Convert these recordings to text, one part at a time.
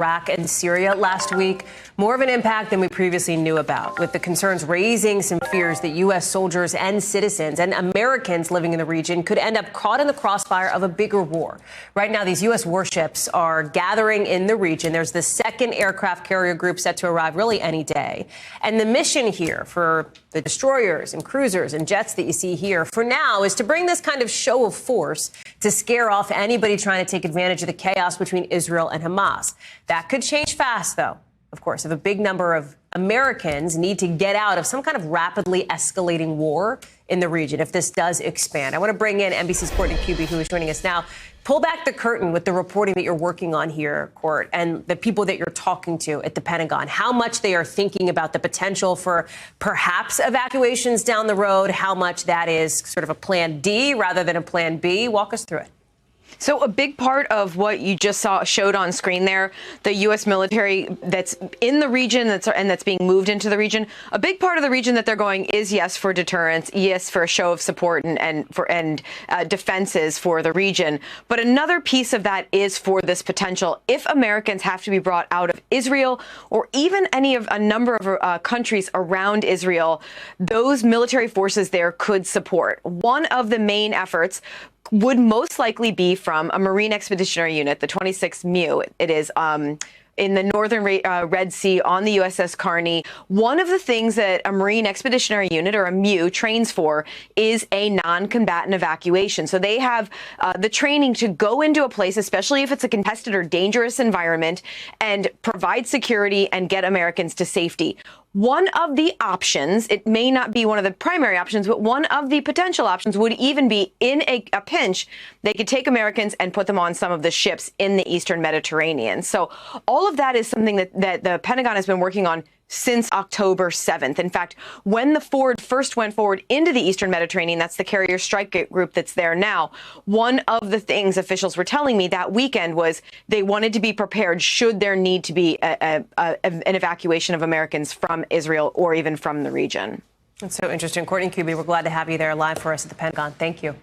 Iraq and Syria last week. More of an impact than we previously knew about, with the concerns raising some fears that U.S. soldiers and citizens and Americans living in the region could end up caught in the crossfire of a bigger war. Right now, these U.S. warships are gathering in the region. There's the second aircraft carrier group set to arrive really any day. And the mission here for the destroyers and cruisers and jets that you see here for now is to bring this kind of show of force to scare off anybody trying to take advantage of the chaos between Israel and Hamas. That could change fast, though, of course, if a big number of Americans need to get out of some kind of rapidly escalating war in the region, if this does expand. I want to bring in NBC's Courtney Kube, who is joining us now. Pull back the curtain with the reporting that you're working on here, Court, and the people that you're talking to at the Pentagon, how much they are thinking about the potential for perhaps evacuations down the road, how much that is sort of a plan D rather than a plan B. Walk us through it. So a big part of what you just showed on screen there, the U.S. military that's in the region that's being moved into the region, a big part of the region that they're going is, yes, for deterrence, yes, for a show of support and defenses for the region. But another piece of that is for this potential, if Americans have to be brought out of Israel or even a number of countries around Israel, those military forces there could support. One of the main efforts would most likely be from a Marine Expeditionary Unit, the 26th MEU. It is in the northern Red Sea on the USS Carney. One of the things that a Marine Expeditionary Unit, or a MEU, trains for is a non-combatant evacuation. So they have the training to go into a place, especially if it's a contested or dangerous environment, and provide security and get Americans to safety. One of the options, it may not be one of the primary options, but one of the potential options would even be in a pinch, they could take Americans and put them on some of the ships in the Eastern Mediterranean. So all of that is something that the Pentagon has been working on since October 7th. In fact, when the Ford first went forward into the Eastern Mediterranean, that's the carrier strike group that's there now, one of the things officials were telling me that weekend was they wanted to be prepared should there need to be an evacuation of Americans from Israel or even from the region. That's so interesting. Courtney Kube, we're glad to have you there live for us at the Pentagon. Thank you.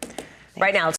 Right now.